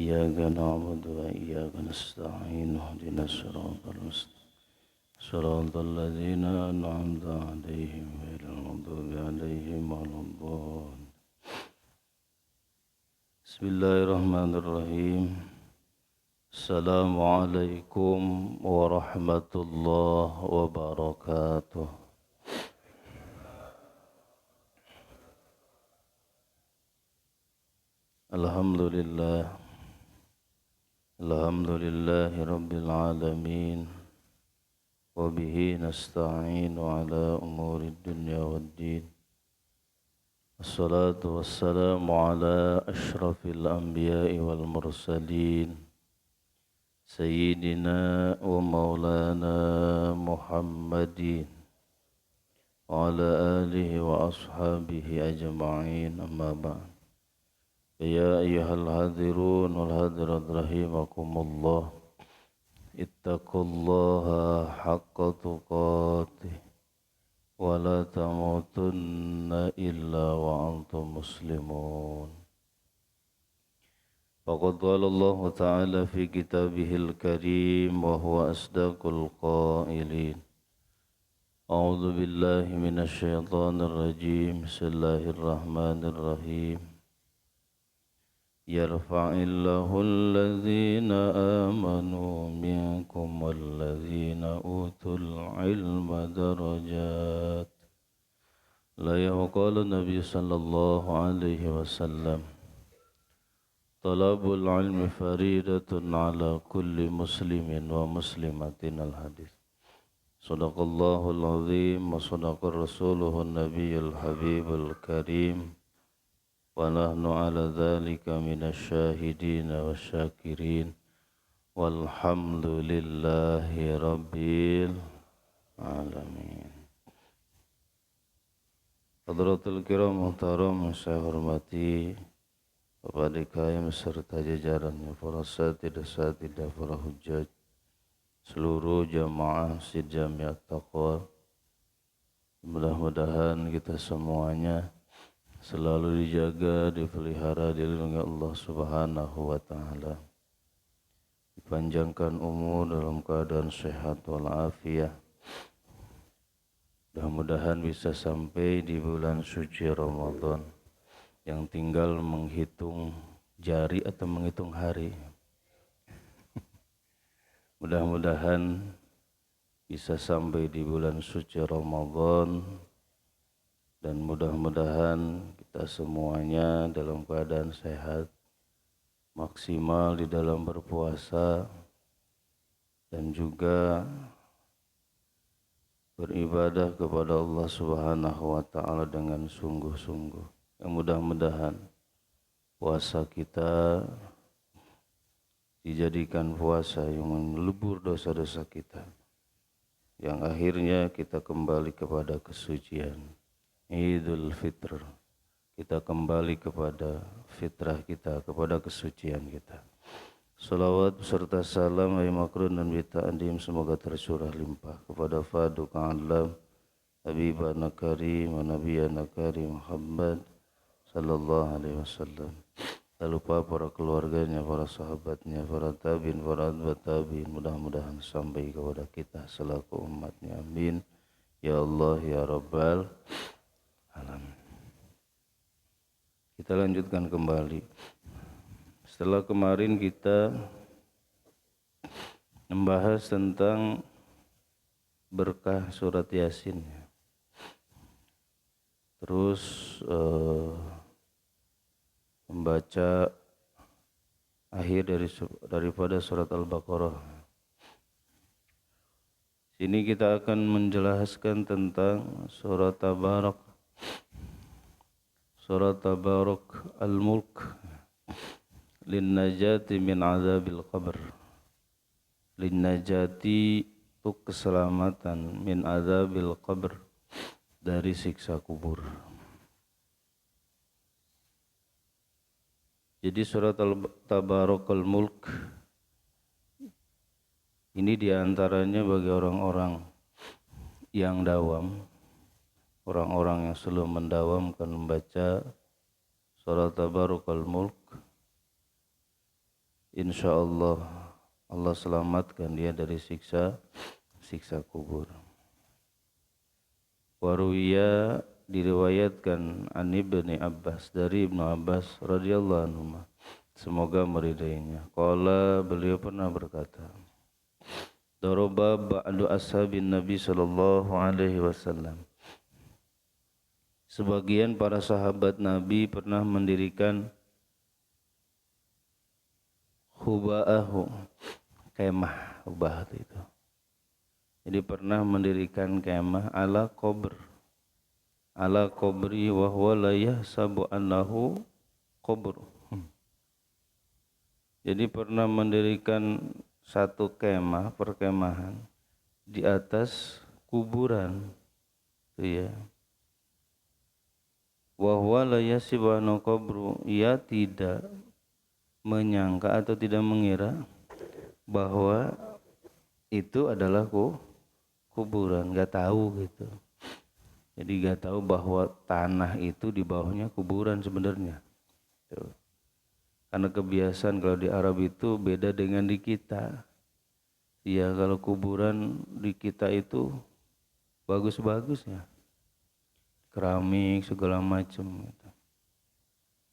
إياك نعبد وإياك نستعين اهدنا الصراط المستقيم صراط الذين أنعمت عليهم غير المغضوب عليهم ولا الضالين بسم الله الرحمن الرحيم السلام عليكم ورحمة الله وبركاته Alhamdulillah Alhamdulillahi Rabbil Alamin Wabihi nasta'inu ala umuri dunya waddin Assalatu wassalamu ala ashrafil anbiya'i wal mursalin Sayyidina wa maulana Muhammadin Wa ala alihi wa ashabihi ajma'in amma ba'd Ya ayyuhal hadirun wal hadirat rahimakumullah Ittaqullaha haqqa tuqatih Wa la tamutunna illa wa antum muslimun Faqad qala Allah Ta'ala fi kitabihil karim Wa huwa asdaqul qailin A'udhu billahi minasy syaithanir rajim Bismillahirrahmanirrahim يرفع الله الذين آمنوا منكم والذين أوتوا العلم درجات لا يقال النبي صلى الله عليه وسلم طلب العلم فريدة على كل مسلم ومسلمة الحديث صدق الله العظيم وصدق رسوله النبي الحبيب الكريم ونحن على ذلك من الشاهدين والشاكرين والحمد لله رب العالمين. Hadratul kiram muhtaram saya hormati Bapak DKM serta jajarannya, para asatidzah, para hujjaj, seluruh jamaah Masjid Jami' At-Taqwa. Mudah-mudahan kita semuanya selalu dijaga, dipelihara, dilindungi Allah Subhanahu wa Ta'ala, dipanjangkan umur dalam keadaan sehat walafiat. Mudah-mudahan bisa sampai di bulan suci Ramadan yang tinggal menghitung jari atau menghitung hari. Mudah-mudahan bisa sampai di bulan suci Ramadan dan mudah-mudahan kita semuanya dalam keadaan sehat, maksimal di dalam berpuasa, dan juga beribadah kepada Allah Subhanahu wa Ta'ala dengan sungguh-sungguh. Yang mudah-mudahan puasa kita dijadikan puasa yang melebur dosa-dosa kita, yang akhirnya kita kembali kepada kesucian. Idul Fitr, kita kembali kepada fitrah kita, kepada kesucian kita. Salawat serta salam ayat makrun dan bita'andim semoga tercurah limpah kepada Faduq Alam Habibana Karim wa Nabiyana Karim Muhammad sallallahu alaihi wasallam. Tak lupa para keluarganya, para sahabatnya, para tabi'in, para atba' tabi'in, mudah-mudahan sampai kepada kita selaku umatnya. Amin ya Allah ya Rabbal Alam. Kita lanjutkan kembali. Setelah kemarin kita membahas tentang berkah surat Yasin, terus membaca akhir daripada surat Al-Baqarah. Sini kita akan menjelaskan tentang surat Tabarak. Surat Tabarak Al-Mulk lin najati min azabil qabr. Lin najati untuk keselamatan min azabil qabr, dari siksa kubur. Jadi surat Tabarak Al-Mulk ini diantaranya bagi orang-orang yang dawam, orang-orang yang selalu mendawamkan membaca surat Tabarakal Mulk, insya Allah Allah selamatkan dia dari siksa kubur. Waruwiya diriwayatkan an Ibni Abbas dari Ibnu Abbas radhiyallahu anhu, semoga meridainya. Qala, beliau pernah berkata, daraba ba'du ashabin Nabi sallallahu alaihi wasallam, sebagian para sahabat Nabi pernah mendirikan huba'ahu, kemah. Hubah itu, jadi pernah mendirikan kemah ala qabri wa huwa la yahsabu annahu qabr. Jadi pernah mendirikan satu kemah, perkemahan di atas kuburan, itu ya. Wa huwa la yahsabu annahu qabru, ia tidak menyangka atau tidak mengira bahwa itu adalah kuburan, nggak tahu gitu. Jadi nggak tahu bahwa tanah itu di bawahnya kuburan sebenarnya. Tuh. Karena kebiasaan kalau di Arab itu beda dengan di kita. Ya kalau kuburan di kita itu bagus-bagus ya, keramik segala macam gitu.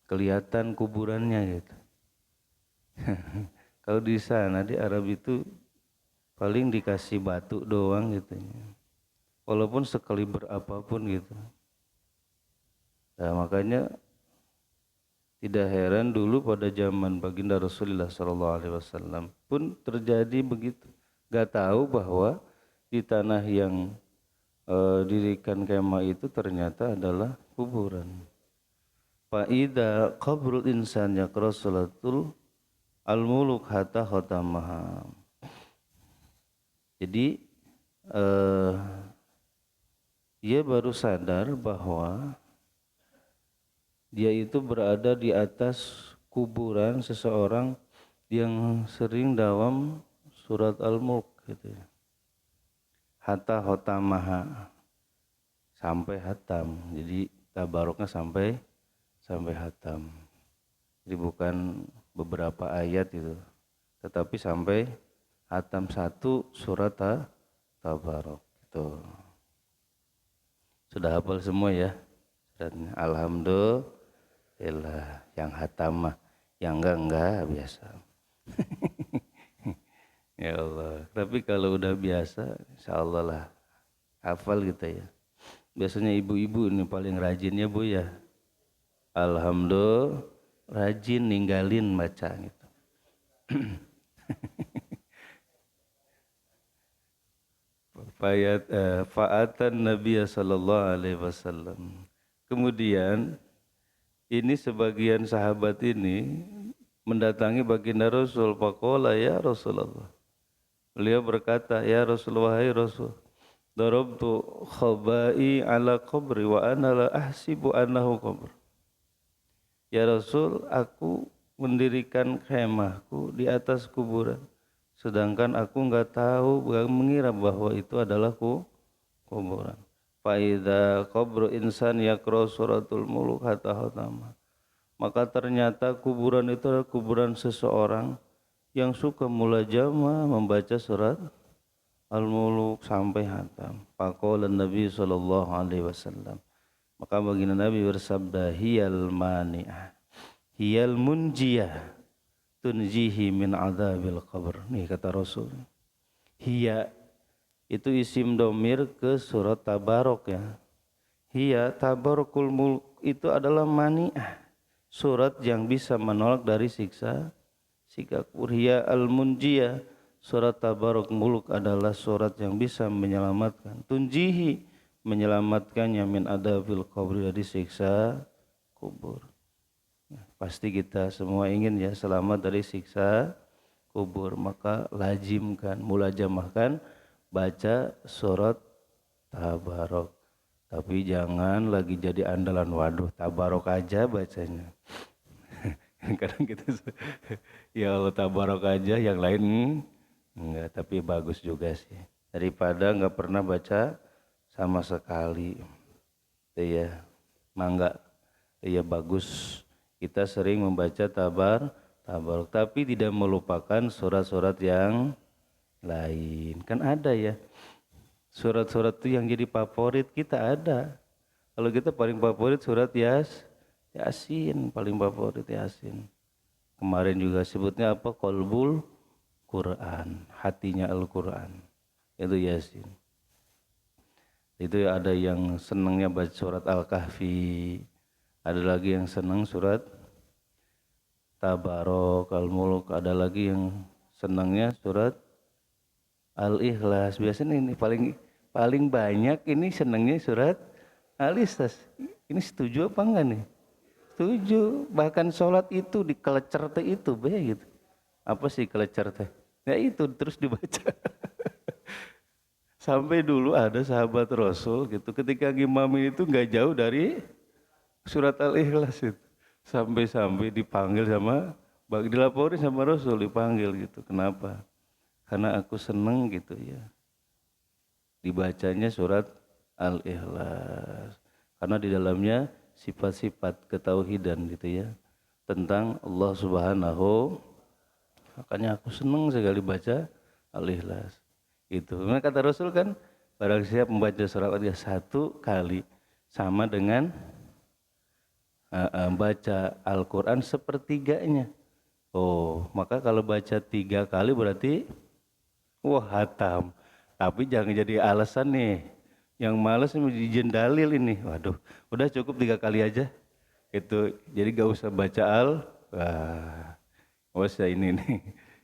Kelihatan kuburannya gitu. Kalau di sana di Arab itu paling dikasih batu doang gitu, walaupun sekali berapapun gitu. Nah, makanya tidak heran dulu pada zaman baginda Rasulullah SAW pun terjadi begitu. Gak tahu bahwa di tanah yang dirikan kemah itu ternyata adalah kuburan. Fa'idha qabrul insan yakrasulatul al-muluk hatta khatamaha. Jadi dia baru sadar bahwa dia itu berada di atas kuburan seseorang yang sering dalam surat Al-Mulk gitu ya. Hatta khatamaha, sampai hatam. Jadi tabaroknya sampai hatam. Jadi bukan beberapa ayat itu, tetapi sampai hatam satu surat Tabarok itu. Sudah hafal semua ya? Dan alhamdulillah, yang hatam mah, yang enggak biasa. Ya Allah. Tapi kalau udah biasa, insyaallah lah hafal kita ya. Biasanya ibu-ibu ini paling rajin ya Bu ya. Alhamdulillah, rajin ninggalin baca gitu. Fa'atan Nabi sallallahu alaihi wasallam. Kemudian ini sebagian sahabat ini mendatangi baginda Rasul, faqala ya Rasulullah. Beliau berkata, ya Rasulullah, hai Rasul, darabtu khabai ala qabri wa ana la ahsibu annahu qabr. Ya Rasul, aku mendirikan khemahku di atas kuburan, sedangkan aku enggak tahu, mengira bahwa itu adalah kuburan. Faida qabru insan yaqra suratul muluk hatta khatama. Maka ternyata kuburan itu adalah kuburan seseorang yang suka mulajamah membaca surat Al-Muluk sampai hatam. Faqala Nabi sallallahu alaihi wasallam. Maka baginda Nabi bersabda, hiyal mani'ah, hiyal munjiyah, tunjihi min adzabil qabr. Nih kata Rasul. Hiya itu isim domir ke surat Tabarok ya. Hiya tabarakul mulk, itu adalah mani'ah, surat yang bisa menolak dari siksa kubur. Hiya al-munjiyah, surat Tabarok muluk adalah surat yang bisa menyelamatkan. Tunjihi, menyelamatkannya min adabil qabr, dari siksa kubur. Pasti kita semua ingin ya selamat dari siksa kubur, maka lazimkan, mulajamahkan baca surat Tabarok. Tapi jangan lagi jadi andalan, waduh Tabarok aja bacanya. Kadang kita ya Allah Tabarok aja, yang lain enggak, tapi bagus juga sih daripada enggak pernah baca sama sekali. Ya, mangga. Ya bagus kita sering membaca Tabarok, tapi tidak melupakan surat-surat yang lain. Kan ada ya, surat-surat itu yang jadi favorit kita ada. Kalau kita paling favorit surat Yasin, paling favorit Yasin. Kemarin juga sebutnya apa? Qalbul Quran, hatinya Al-Quran. Itu Yasin. Itu ada yang senangnya baca surat Al-Kahfi. Ada lagi yang senang surat Tabarok, Al-Mulk. Ada lagi yang senangnya surat Al-Ikhlas. Biasanya ini paling banyak ini senangnya surat Al-Ikhlas. Ini setuju apa enggak nih? Setuju. Bahkan sholat itu dikelecer teh itu, gitu. Apa sih kelecer teh? Ya itu terus dibaca. Sampai dulu ada sahabat Rasul gitu, ketika ngimamin itu nggak jauh dari surat Al-Ikhlas itu. Sampai-sampai dipanggil dilaporin sama Rasul, dipanggil gitu. Kenapa? Karena aku seneng gitu ya, dibacanya surat Al-Ikhlas. Karena di dalamnya sifat-sifat ketauhidan gitu ya, tentang Allah Subhanahu. Makanya aku seneng sekali baca Al-Ikhlas. Itu. Nah, kata Rasul kan, barang siapa membaca surat Al-Ikhlas 1 kali sama dengan baca Al-Quran sepertiganya. Oh, maka kalau baca 3 kali berarti wah hatam. Tapi jangan jadi alasan nih. Yang malas dijin dalil ini. Waduh, udah cukup 3 kali aja. Itu. Jadi gak usah baca usah ini nih.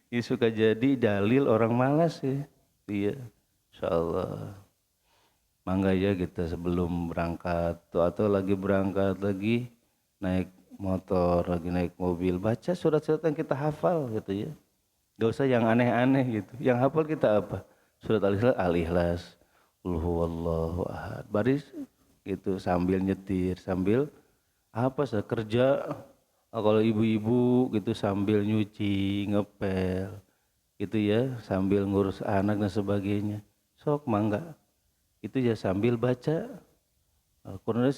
Ini suka jadi dalil orang malas ya. Iya. Insyaallah. Mangga ya kita sebelum berangkat atau lagi berangkat lagi naik motor, lagi naik mobil, baca surat-surat yang kita hafal gitu ya. Gak usah yang aneh-aneh gitu. Yang hafal kita apa? Surat Al-Ikhlas, Qul huwallahu ahad. Baris gitu sambil nyetir, sambil apa sih kerja. Kalau ibu-ibu gitu sambil nyuci, ngepel gitu ya, sambil ngurus anak dan sebagainya. Sok mangga. Itu ya sambil baca Al-Quran.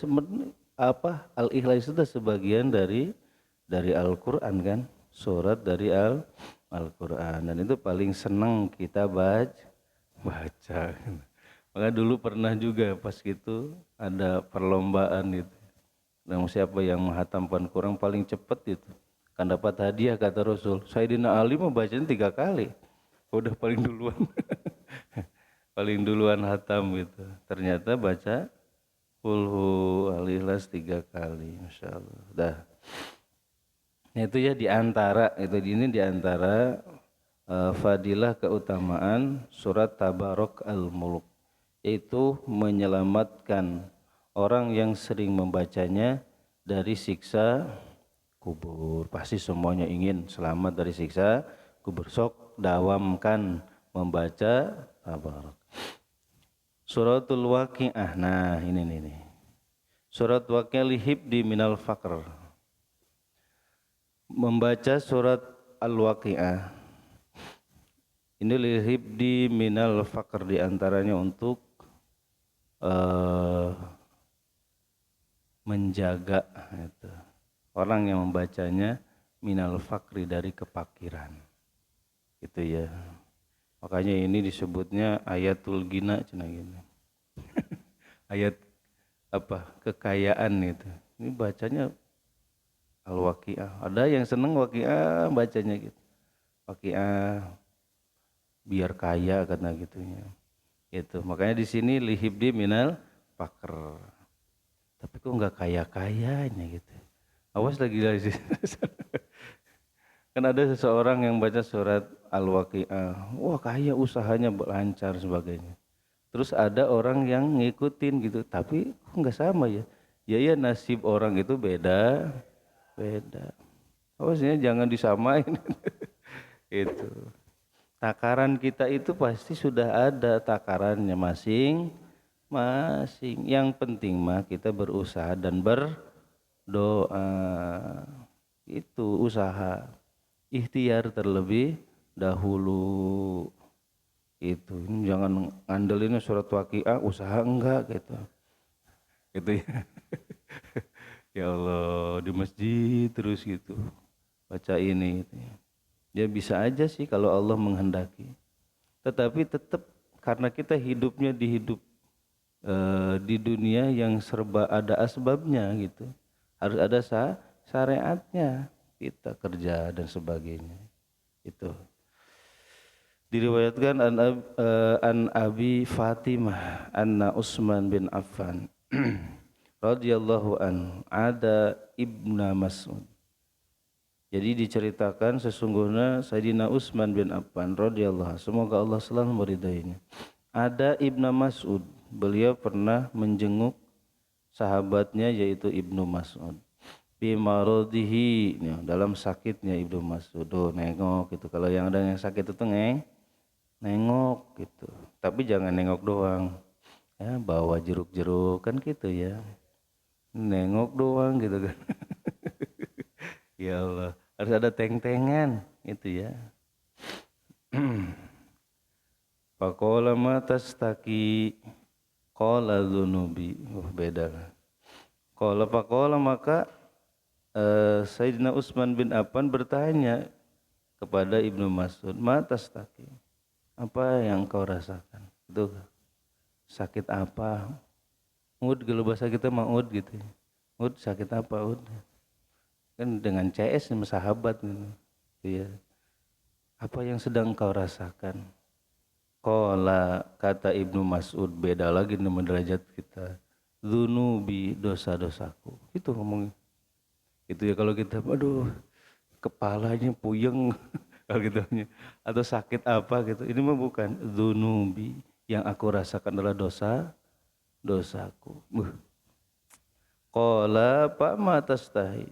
Al-Ikhlas itu sebagian dari Al-Quran kan, surat dari Al-Quran, dan itu paling senang kita baca. Maka dulu pernah juga pas gitu ada perlombaan itu, dan siapa yang menghatamkan Quran paling cepat itu kan dapat hadiah, kata Rasul. Sayyidina Ali membacanya 3 kali, udah paling duluan. Paling duluan hatam gitu. Ternyata baca Qul Al-Ikhlas 3 kali, Masya Allah. Dah. Nah, itu ya diantara fadilah keutamaan surat Tabarok Al-Mulk, yaitu menyelamatkan orang yang sering membacanya dari siksa kubur. Pasti semuanya ingin selamat dari siksa kubur. Sok dawamkan membaca Tabarok. Suratul Waqi'ah. Nah, ini. Surat Waqi'ah lihibdi minal faqr. Membaca surat Al-Waqi'ah ini lihibdi minal faqr, di antaranya untuk menjaga itu, orang yang membacanya minal faqri, dari kepakiran. Itu ya. Makanya ini disebutnya ayatul gina, cina gini. Ayat apa? Kekayaan itu. Ini bacanya Al-Waqi'ah. Ada yang seneng Waqi'ah bacanya gitu. Waqi'ah biar kaya karena gitunya. Itu. Makanya di sini lihibdi minal fakr. Tapi kok nggak kaya-kayanya gitu. Awas lagi. Kan ada seseorang yang baca surat Al-Waqi'ah, wah kaya, usahanya lancar sebagainya. Terus ada orang yang ngikutin gitu, tapi kok nggak sama ya? Ya nasib orang itu beda. Awasnya jangan disamain. Itu. Takaran kita itu pasti sudah ada takarannya masing-masing. Yang penting mah kita berusaha dan berdoa. Itu usaha. Ikhtiar terlebih dahulu. Itu jangan ngandelinnya surat Waqi'ah, usaha enggak gitu. Gitu ya. Ya Allah, di masjid terus gitu. baca ini gitu ya. Ya bisa aja sih kalau Allah menghendaki. Tetapi tetap karena kita hidupnya di dunia yang serba ada asbabnya gitu. Harus ada syariatnya kita kerja dan sebagainya. Itu. Diriwayatkan an Abi Fatimah anna Utsman bin Affan radhiyallahu an ada Ibnu Mas'ud. Jadi diceritakan sesungguhnya Sayyidina Utsman bin Affan radhiyallahu, semoga Allah selalu meridainya. Ada Ibnu Mas'ud, beliau pernah menjenguk sahabatnya yaitu Ibnu Mas'ud. Bi maradihi, dalam sakitnya Ibnu Mas'ud. Nengok gitu. Kalau yang ada yang sakit itu nengok gitu. Tapi jangan nengok doang. Ya, bawa jeruk-jeruk kan gitu ya. Nengok doang gitu kan. Ya Allah, harus ada teng-tengan itu ya. Faqala ma tastaki qala dzunubi. Beda lah. Faqala maka Sayyidina Utsman bin Affan bertanya kepada Ibnu Mas'ud, ma tastaki? Apa yang kau rasakan? Itu sakit apa? Ud, kalau bahasa kita mah ud gitu. Ud, sakit apa ud? Kan dengan CS sama sahabat gitu ya. Apa yang sedang kau rasakan? Qala, kata Ibnu Mas'ud, beda lagi nama derajat kita. Dzunubi, dosa-dosaku. Itu ngomongnya. Itu ya kalau kita, aduh, kepalanya puyeng kalau gitu, atau sakit apa gitu. Ini mah bukan. Dzunubi, yang aku rasakan adalah dosaku. Qala fama tastahi.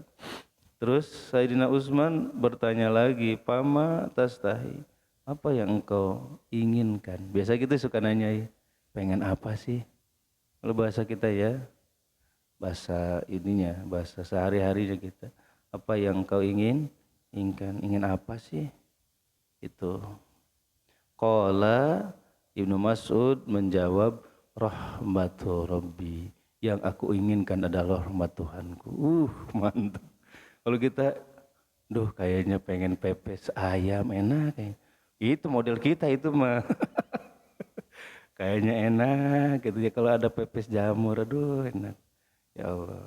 Terus Sayyidina Utsman bertanya lagi, fama tastahi, apa yang engkau inginkan? Biasa kita suka nanya, pengen apa sih? Kalau bahasa kita ya, bahasa ininya, bahasa sehari-harinya kita. Apa yang engkau inginkan? Ingin apa sih? Itu. Qala, Ibnu Mas'ud menjawab, rahmatu rabbi, yang aku inginkan adalah rahmat Tuhanku. Mantap. Kalau kita, duh kayaknya pengen pepes ayam enak kayak. Itu model kita itu mah. Kayaknya enak gitu ya kalau ada pepes jamur, aduh enak. Ya Allah.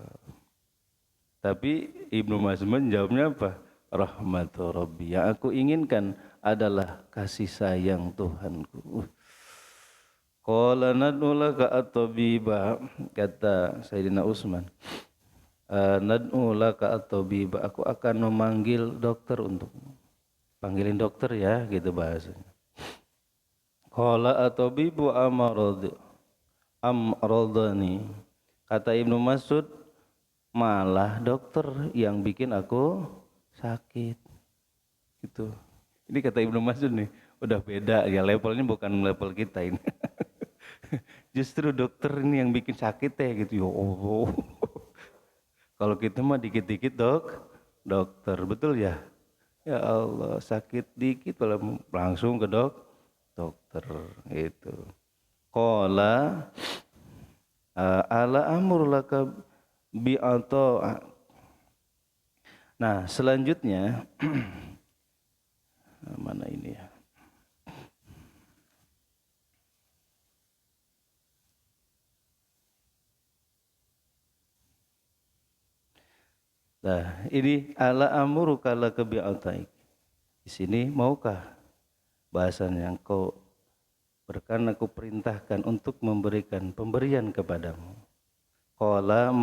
Tapi Ibnu Mas'ud jawabnya apa? Rahmatu rabbi, yang aku inginkan adalah kasih sayang Tuhanku. Qala nad'u laka at-tabiba, kata Sayyidina Utsman. Nad'u laka at-tabiba, aku akan memanggil dokter untukmu. Panggilin dokter ya, gitu bahasanya. Qala at-tabibu amradani. Kata Ibnu Mas'ud, malah dokter yang bikin aku sakit. Gitu. Ini kata Ibnu Mas'ud nih, udah beda ya, levelnya bukan level kita ini. Justru dokter ini yang bikin sakit ya gitu. Ya Allah. Kalau kita mah dikit-dikit dokter, betul ya? Ya Allah, sakit dikit langsung ke dokter itu. Qala ala amur laka bi'ata. Nah, selanjutnya mana ini ya? Nah, ini ala amuruka laka bi'ataik. Di sini maukah bahasanya engkau berkan aku perintahkan untuk memberikan pemberian kepadamu. Qala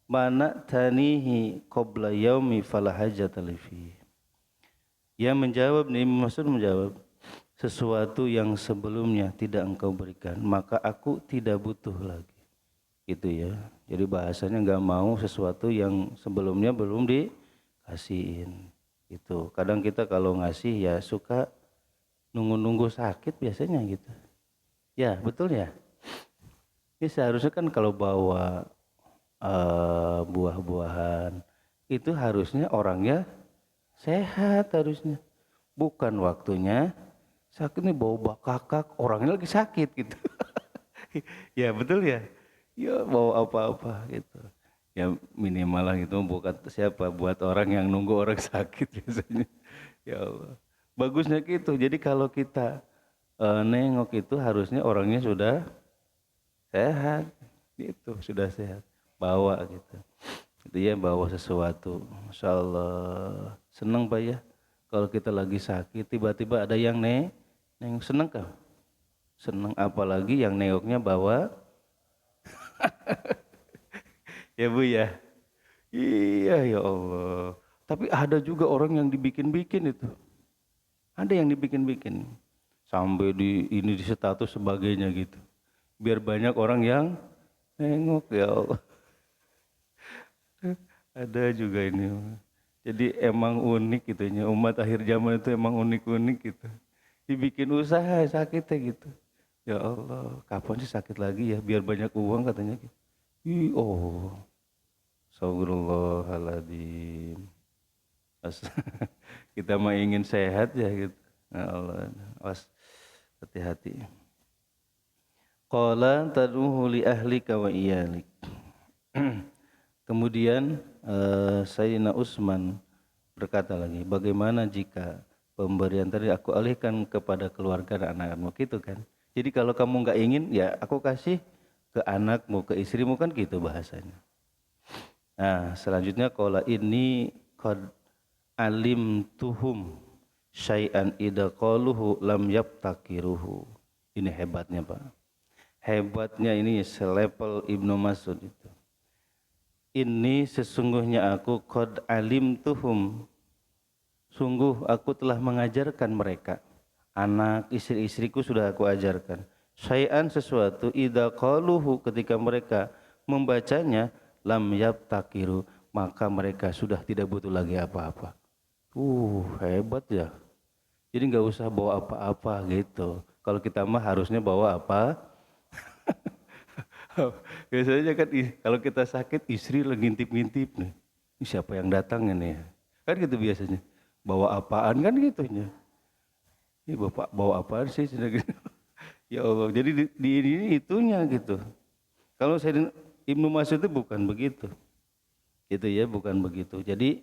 mana tanihi qabla yaumi fala hajata li fi. Ia menjawab, nih maksud menjawab, sesuatu yang sebelumnya tidak engkau berikan, maka aku tidak butuh lagi. Gitu ya. Jadi bahasanya enggak mau sesuatu yang sebelumnya belum dikasihin. Itu. Kadang kita kalau ngasih ya suka nunggu-nunggu sakit biasanya gitu. Ya, betul ya? Ini seharusnya kan kalau bawa buah-buahan itu harusnya orangnya sehat harusnya. Bukan waktunya sakit nih bawa kakak, orangnya lagi sakit gitu. Ya, betul ya? Ya bawa apa-apa gitu. Ya minimal lah itu bukan siapa, buat orang yang nunggu orang sakit biasanya. Ya Allah. Bagusnya gitu. Jadi kalau kita nengok itu harusnya orangnya sudah sehat. Itu sudah sehat. Bawa gitu. Itu ya bawa sesuatu. Masya Allah. Senang Pak ya. Kalau kita lagi sakit tiba-tiba ada yang neng seneng kah? Senang, apalagi yang nengoknya bawa. Ya Bu ya. Iya ya Allah. Tapi ada juga orang yang dibikin-bikin itu. Ada yang dibikin-bikin. Sampai di status sebagainya gitu. Biar banyak orang yang nengok ya Allah. Ada juga ini. Jadi emang unik gitu ya. Umat akhir zaman itu emang unik-unik gitu. Dibikin usaha sakitnya gitu. Ya Allah, kapan sih sakit lagi ya? Biar banyak uang katanya gitu. Oh, astagfirullahaladzim. Kita mah ingin sehat ya gitu. Ya Allah, hati-hati. Qala tad'uhu li ahlika wa iyalik. Kemudian Sayyidina Utsman berkata lagi, bagaimana jika pemberian tadi aku alihkan kepada keluarga dan anak-anakmu gitu kan. Jadi kalau kamu nggak ingin ya aku kasih ke anakmu, ke istrimu kan gitu bahasanya. Nah selanjutnya qala inni qad alimtuhum syai'an idza qaluhu lam yabtakiruhu. Ini hebatnya Pak. Hebatnya ini selevel Ibnu Mas'ud itu. Ini sesungguhnya aku qad alimtuhum. Sungguh aku telah mengajarkan mereka. Anak istri-istriku sudah aku ajarkan. Syai'an sesuatu idza qaluhu ketika mereka membacanya lam yabtakiru maka mereka sudah tidak butuh lagi apa-apa. Hebat ya. Jadi nggak usah bawa apa-apa gitu. Kalau kita mah harusnya bawa apa? Biasanya kan kalau kita sakit istri lagi ngintip-ngintip nih. Ini siapa yang datang ini ya? Kan gitu biasanya. Bawa apaan kan gitunya. Ini bapak bawa apaan sih? Ya Allah. Jadi di ini itunya gitu. Kalau saya Ibnu Mas'ud itu bukan begitu. Itu ya bukan begitu. Jadi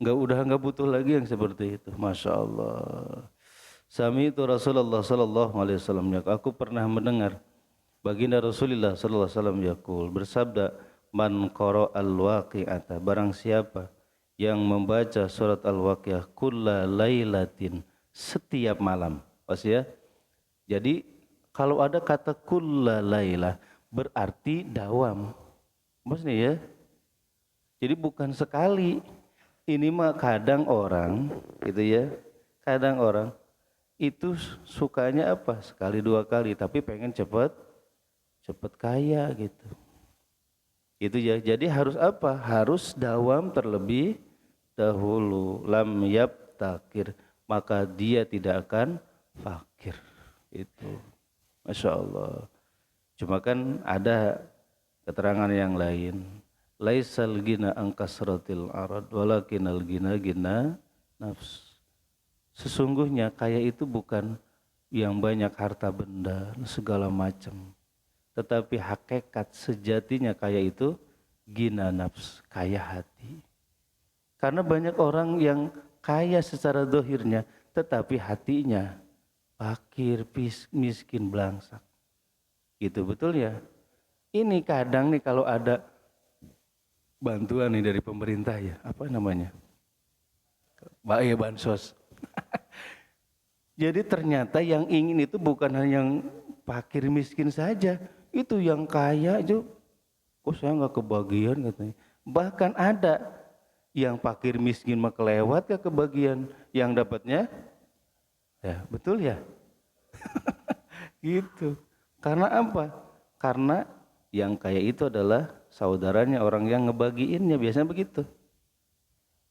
nggak butuh lagi yang seperti itu. Masya Allah. Sami itu Rasulullah Sallallahu Alaihi Wasallam. Aku pernah mendengar baginda Rasulullah Sallallahu Alaihi Wasallam yaqul bersabda, man qara al-waqi'ata, barang siapa yang membaca surat al-waqi'ah kulla lailatin, setiap malam. Pas ya. Jadi kalau ada kata kulla lailah berarti dawam. Maksudnya ya. Jadi bukan sekali. Ini mah kadang orang gitu ya. Kadang orang itu sukanya apa? Sekali dua kali tapi pengen cepat kaya gitu. Itu ya. Jadi harus apa? Harus dawam terlebih dahulu. Lam yabtakir, maka dia tidak akan fakir. Itu. Masya Allah. Cuma kan ada keterangan yang lain. Laisal gina an kasratil arad walakinal gina nafs. Sesungguhnya kaya itu bukan yang banyak harta benda segala macam. Tetapi hakikat sejatinya kaya itu gina nafs, kaya hati. Karena banyak orang yang kaya secara dohirnya tetapi hatinya fakir, miskin, belangsak. Gitu betul ya. Ini kadang nih kalau ada bantuan nih dari pemerintah ya, apa namanya? Bansos. Jadi ternyata yang ingin itu bukan hanya yang fakir miskin saja, itu yang kaya itu, saya nggak kebagian katanya. Bahkan ada yang fakir miskin mah kelewat ya kebagian, yang dapatnya, ya betul ya, gitu. Karena apa? Karena yang kaya itu adalah saudaranya orang yang ngebagiinnya, biasanya begitu.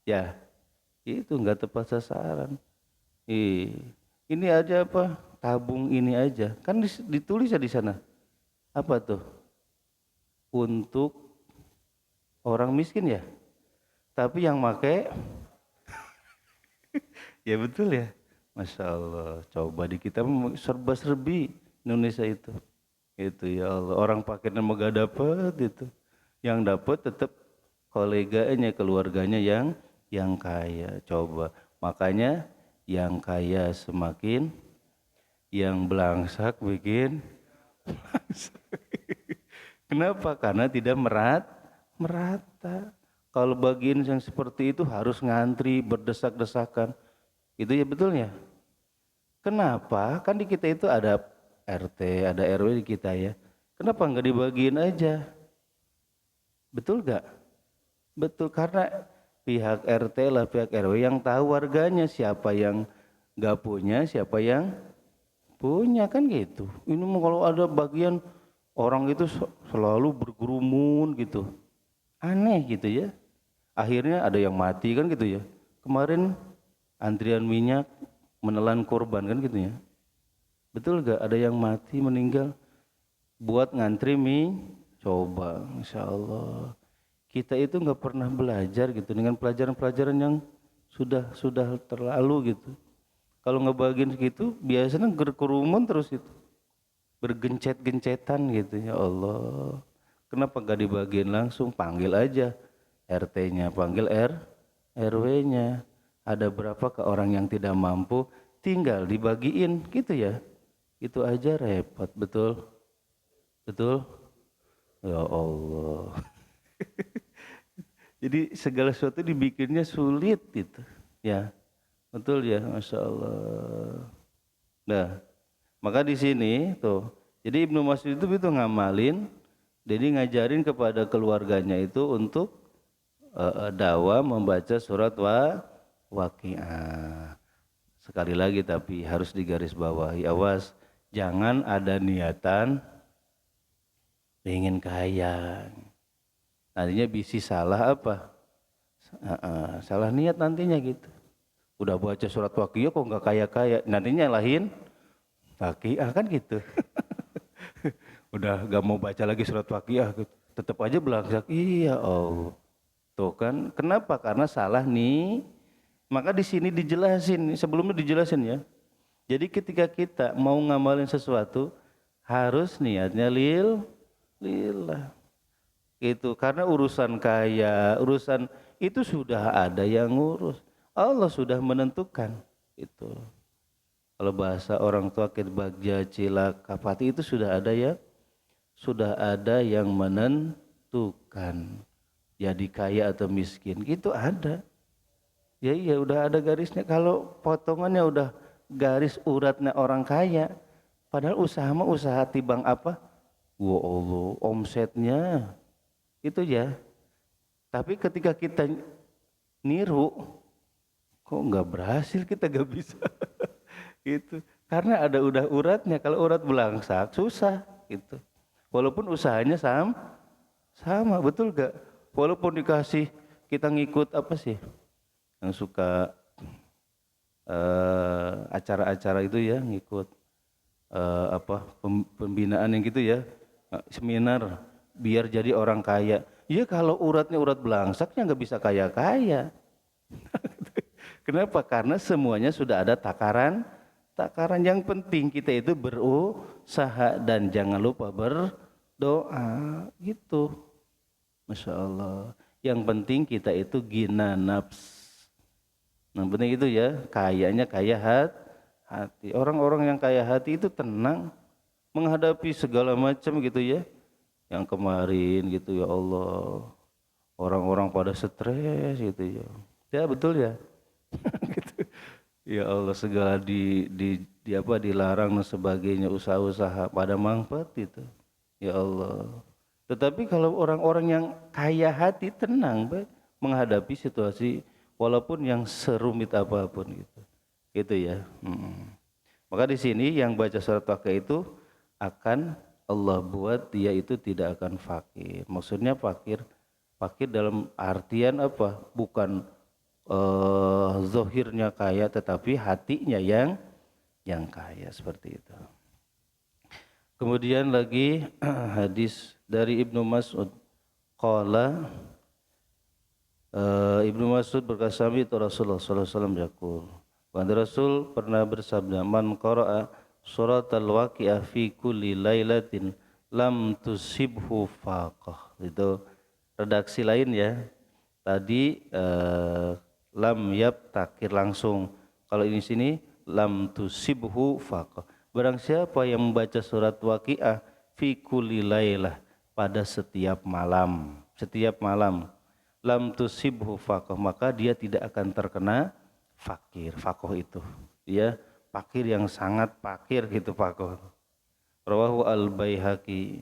Ya, itu nggak tepat sasaran. Ini aja apa? Tabung ini aja. Kan ditulis ya di sana. Apa tuh? Untuk orang miskin ya. Tapi yang make ya betul ya. Masya Allah. Coba di kita serba-serbi Indonesia itu ya Allah. Orang pakainya mau gak dapet itu. Yang dapat tetap koleganya, keluarganya yang kaya. Coba, makanya yang kaya semakin, yang belangsak bikin kenapa? Karena tidak merata. Kalau bagian yang seperti itu harus ngantri berdesak-desakan. Itu ya betulnya. Kenapa? Kan di kita itu ada RT, ada RW di kita ya. Kenapa nggak dibagiin aja? Betul gak? Betul, karena pihak RT lah, pihak RW yang tahu warganya, siapa yang nggak punya, siapa yang punya, kan gitu. Ini kalau ada bagian orang itu selalu berkerumun gitu, aneh gitu ya. Akhirnya ada yang mati kan gitu ya. Kemarin antrian minyak menelan korban kan gitu ya. Betul gak? Ada yang mati meninggal buat ngantri mie. Coba, Masya Allah. Kita itu nggak pernah belajar gitu dengan pelajaran-pelajaran yang sudah terlalu gitu. Kalau ngebagiin segitu biasanya berkerumun terus itu, bergencet-gencetan gitu. Ya Allah, kenapa nggak dibagiin langsung? Panggil aja RT-nya, panggil RW-nya. Ada berapa ke orang yang tidak mampu, tinggal dibagiin gitu ya. Itu aja repot, betul? Betul? Ya Allah. Jadi segala sesuatu dibikinnya sulit gitu. Ya, betul ya, Masya Allah. Nah, maka di sini tuh, jadi Ibnu Mas'ud itu ngamalin, jadi ngajarin kepada keluarganya itu untuk dakwah membaca surat Waqiah. Sekali lagi tapi harus digarisbawahi, awas jangan ada niatan ingin kaya. Nantinya bisa salah apa? Salah niat nantinya gitu. Udah baca surat Waqiah kok nggak kaya-kaya, nantinya lahin Waqiah kan gitu. Udah gak mau baca lagi surat Waqiah, tetap aja belangsak. Iya Allah. Tuh kan, kenapa? Karena salah nih. Maka di sini dijelasin, sebelumnya dijelasin ya. Jadi ketika kita mau ngamalin sesuatu, harus niatnya lillah. Itu karena urusan kaya, urusan itu sudah ada yang ngurus. Allah sudah menentukan itu. Kalau bahasa orang tua bagja cilaka pati itu sudah ada yang menentukan. Jadi kaya atau miskin, gitu ada. Ya iya udah ada garisnya. Kalau potongannya udah garis uratnya orang kaya, padahal usaha tibang apa? Wah Allah, omsetnya itu ya. Tapi ketika kita niru, kok nggak berhasil, kita nggak bisa. Gitu. Karena ada udah uratnya. Kalau urat belangsak susah gitu. Walaupun usahanya sama, betul gak? Walaupun dikasih, kita ngikut apa sih? Yang suka acara-acara itu ya, ngikut pembinaan yang gitu ya, seminar biar jadi orang kaya. Ya kalau uratnya urat belangsaknya nggak bisa kaya-kaya. Kenapa? Karena semuanya sudah ada takaran. Yang penting kita itu berusaha dan jangan lupa berdoa gitu. Masya Allah. Yang penting kita itu gina nafs. Yang penting itu ya, kayanya kaya hati. Orang-orang yang kaya hati itu tenang menghadapi segala macam gitu ya. Yang kemarin gitu ya Allah, orang-orang pada stres gitu ya. Ya betul ya. Gitu. Ya Allah, segala dilarang dan sebagainya, usaha-usaha pada manfaat itu. Ya Allah. Tetapi kalau orang-orang yang kaya hati tenang menghadapi situasi walaupun yang serumit apapun gitu. Itu ya. Maka di sini yang baca surat Waqiah itu akan Allah buat dia itu tidak akan fakir. Maksudnya fakir dalam artian apa? Bukan zahirnya kaya tetapi hatinya yang kaya, seperti itu. Kemudian lagi hadis dari Ibnu Mas'ud qala, Ibnu Mas'ud berkata itu Rasulullah sallallahu alaihi wasallam yaqul, Rasul pernah bersabda, man qara'a suratal waqiah fi kulli lailatin lam tusibhu faqah. Itu redaksi lain ya. Tadi lam yabtakir langsung. Kalau ini sini lam tusibhu faqah. Barang siapa yang membaca surat Waqiah fi kulli lailah pada setiap malam, lam tusibhu faqah, maka dia tidak akan terkena fakir. Faqah itu dia fakir yang sangat fakir gitu faqah. Rawahu al-Baihaqi.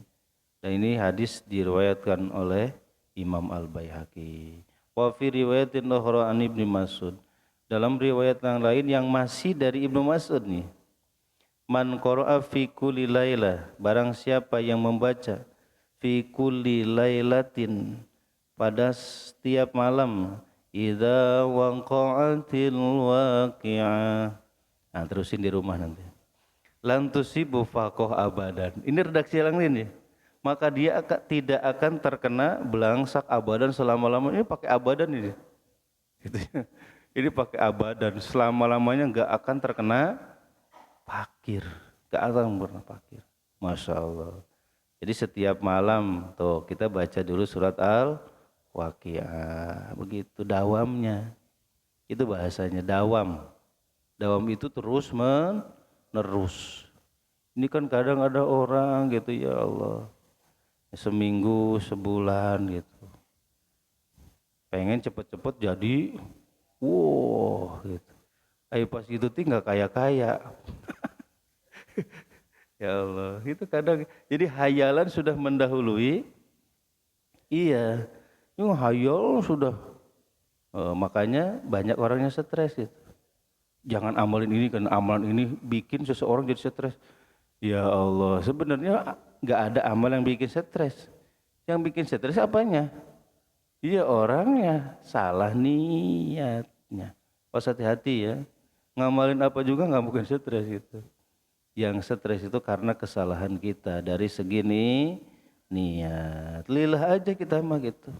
Dan ini hadis diriwayatkan oleh Imam al-Baihaqi. Wa fi riwayatin ukhra an Ibnu Mas'ud. Dalam riwayat yang lain yang masih dari Ibnu Mas'ud nih. Man qara'a fi kulli lailah, barang siapa yang membaca fi kulli lailatin pada setiap malam, idza waqa'atil waqi'ah. Nah, terusin di rumah nanti. Lan tusibu faqah abadan. Ini redaksi yang lain ya. Maka dia tidak akan terkena belangsak abadan selama-lamanya. Ini pakai abadan ini. Gitu ya. Ini pakai abadan, selama-lamanya enggak akan terkena fakir, enggak akan pernah fakir. Masya Allah. Jadi setiap malam tuh kita baca dulu surat Al-Waqiah, begitu dawamnya. Itu bahasanya dawam. Dawam itu terus menerus. Ini kan kadang ada orang gitu, ya Allah, seminggu, sebulan gitu, pengen cepet-cepet jadi wow gitu. Ayo pas itu tinggal kaya-kaya. Ya Allah, itu kadang jadi hayalan sudah mendahului. Iya, yang hayal sudah. Makanya banyak orangnya stres gitu. Jangan amalin ini, karena amalan ini bikin seseorang jadi stres. Ya Allah, sebenarnya nggak ada amal yang bikin stres. Yang bikin stres apanya? Iya, orangnya salah niatnya. Pas hati-hati ya, ngamalin apa juga nggak mungkin stres gitu. Yang stres itu karena kesalahan kita dari segi niat. Lillah aja kita mah gitu.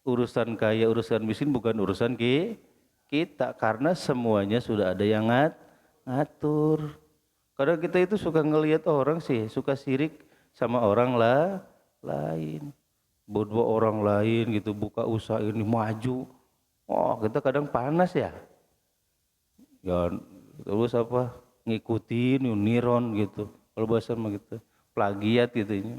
Urusan kaya, urusan miskin bukan urusan kita, karena semuanya sudah ada yang ngatur. Kadang kita itu suka ngelihat orang sih, suka sirik sama orang lain. Buat orang lain gitu buka usaha ini maju, oh kita kadang panas ya, terus apa ngikutin niron gitu, kalau bahasa mah gitu, plagiat gitu ini.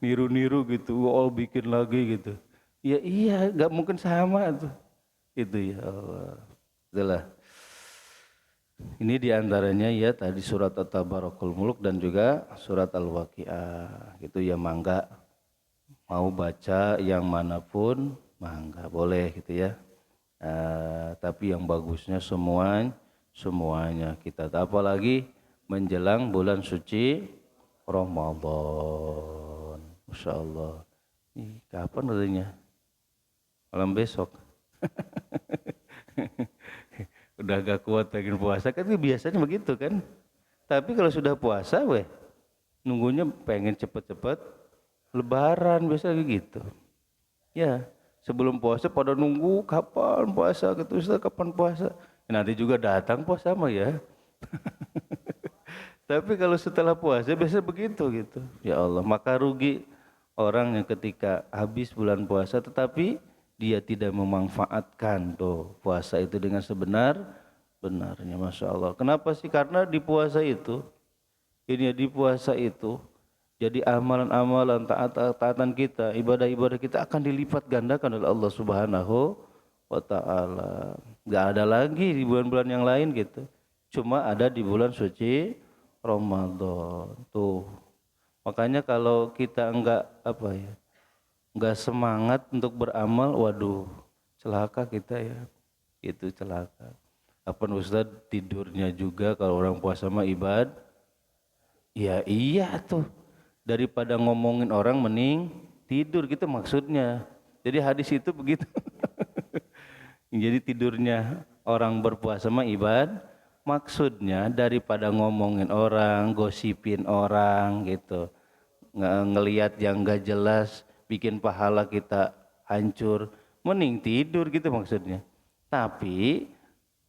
Niru-niru gitu, oh bikin lagi gitu. Ya iya, nggak mungkin sama tuh, itu ya Allah. Itulah. Ini diantaranya ya tadi surat At-Tabarakul Mulk dan juga surat Al-Waqiah. Gitu ya, mangga mau baca yang manapun mangga boleh gitu ya. Tapi yang bagusnya semuanya kita. Apalagi menjelang bulan suci Ramadan. Masya Allah. Ini kapan katanya? Malam besok. Udah gak kuat pengen puasa kan, biasanya begitu kan. Tapi kalau sudah puasa nunggunya pengen cepet-cepet lebaran, biasanya gitu ya. Sebelum puasa pada nunggu kapan puasa gitu, Ustaz kapan puasa, nanti juga datang puasa mah ya. Tapi kalau setelah puasa biasa begitu gitu. Ya Allah, maka rugi orang yang ketika habis bulan puasa tetapi dia tidak memanfaatkan tuh puasa itu dengan sebenar-benarnya. Masya Allah. Kenapa sih? Karena di puasa itu, di puasa itu, jadi amalan-amalan taatan kita, ibadah-ibadah kita akan dilipat gandakan oleh Allah Subhanahu wa Ta'ala. Gak ada lagi di bulan-bulan yang lain gitu. Cuma ada di bulan suci Ramadan tuh. Makanya kalau kita enggak semangat untuk beramal, waduh, celaka kita ya. Itu celaka. Kapan Ustaz tidurnya juga kalau orang puasa mah ibadah? Ya iya tuh. Daripada ngomongin orang mending tidur gitu maksudnya. Jadi hadis itu begitu. Jadi tidurnya orang berpuasa mah ibadah. Maksudnya daripada ngomongin orang, gosipin orang gitu, ngelihat yang gak jelas, bikin pahala kita hancur, mending tidur gitu maksudnya. Tapi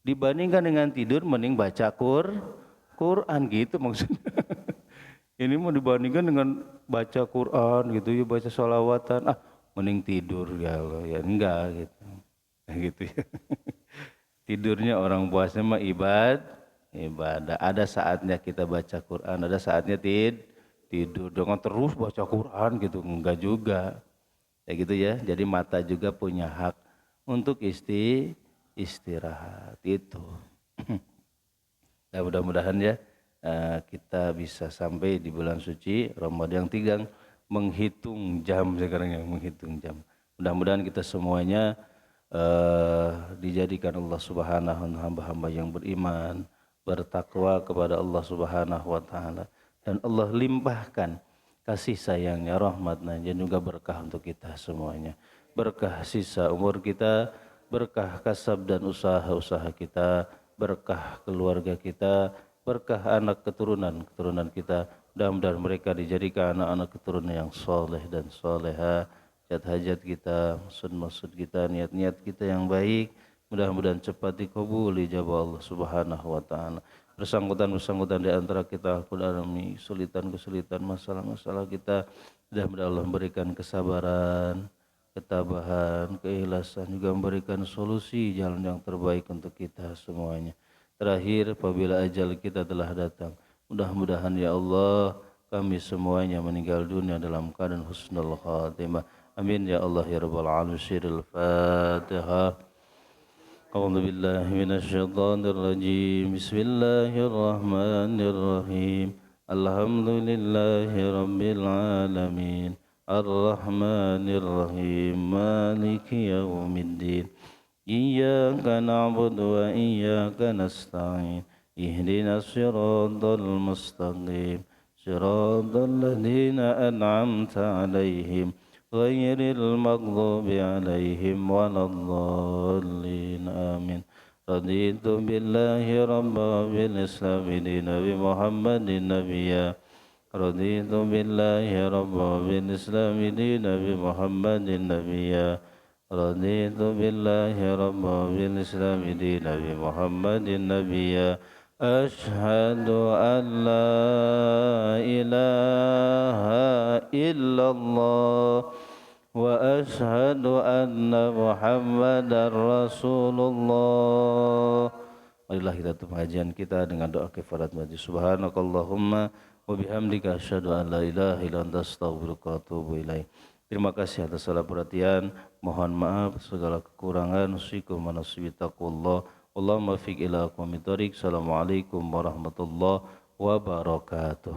dibandingkan dengan tidur, mending baca Quran gitu maksudnya. Ini mau dibandingkan dengan baca Quran gitu ya, baca sholawatan, mending tidur ya Allah, ya enggak gitu. Nah, gitu ya. Tidurnya orang puasa mah ibadah. Ada saatnya kita baca Quran, ada saatnya tidur. Jangan terus baca Quran gitu, enggak juga. Ya gitu ya. Jadi mata juga punya hak untuk istirahat itu. Nah, mudah-mudahan ya kita bisa sampai di bulan suci Ramadan yang tinggal menghitung jam sekarang, yang menghitung jam. Mudah-mudahan kita semuanya dijadikan Allah Subhanahu wa taala hamba-hamba yang beriman, bertakwa kepada Allah Subhanahu wa taala, dan Allah limpahkan kasih sayangnya, rahmatnya, dan juga berkah untuk kita semuanya. Berkah sisa umur kita, berkah kasab dan usaha-usaha kita, berkah keluarga kita, berkah anak keturunan kita. Mudah-mudahan mereka dijadikan anak-anak keturunan yang soleh dan soleha. Hajat-hajat kita, maksud-maksud kita, niat-niat kita yang baik, mudah-mudahan cepat dikabuli jawab Allah Subhanahu wa taala. Bersangkutan di antara kita alami kesulitan, masalah-masalah kita, mudah-mudahan Allah memberikan kesabaran, ketabahan, keikhlasan, juga memberikan solusi jalan yang terbaik untuk kita semuanya. Terakhir, apabila ajal kita telah datang, mudah-mudahan ya Allah kami semuanya meninggal dunia dalam keadaan husnul khatimah. Amin ya Allah ya rabbal alamin. Syirul Fatihah. A'udzu billahi minasyaitonir rajim. Bismillahirrahmanirrahim. Alhamdulillahi rabbil alamin. Ar-Rahmanir Rahim. Maliki yaumiddin. Iyyaka na'budu wa iyyaka nasta'in. Ihdinas siratal mustaqim. Siratal ladzina an'amta 'alaihim ghairil maghdubi 'alaihim waladdallin. Amin. Raditu billahi rabban bil islami dinan bi Muhammadin nabiyya. Raditu billahi rabban bil islami dinan bi Muhammadin nabiyya. Raditu billahi rabban bil islami dinan bi Muhammadin nabiyya. Ashhadu an la ilaha illallah wa ashhadu anna Muhammadar Rasulullah. Marilah kita tutup pengajian kita dengan doa kifarat majlis. Subhanakallahumma wa bihamdika asyhadu an la ilaha illa anta astaghfiruka wa atubu ilaik. Terima kasih atas segala perhatian. Mohon maaf segala kekurangan. Usikum wa nasibi taqwallah. Allahumma fiq ila aqwamit thoriq. Assalamualaikum warahmatullahi wabarakatuh.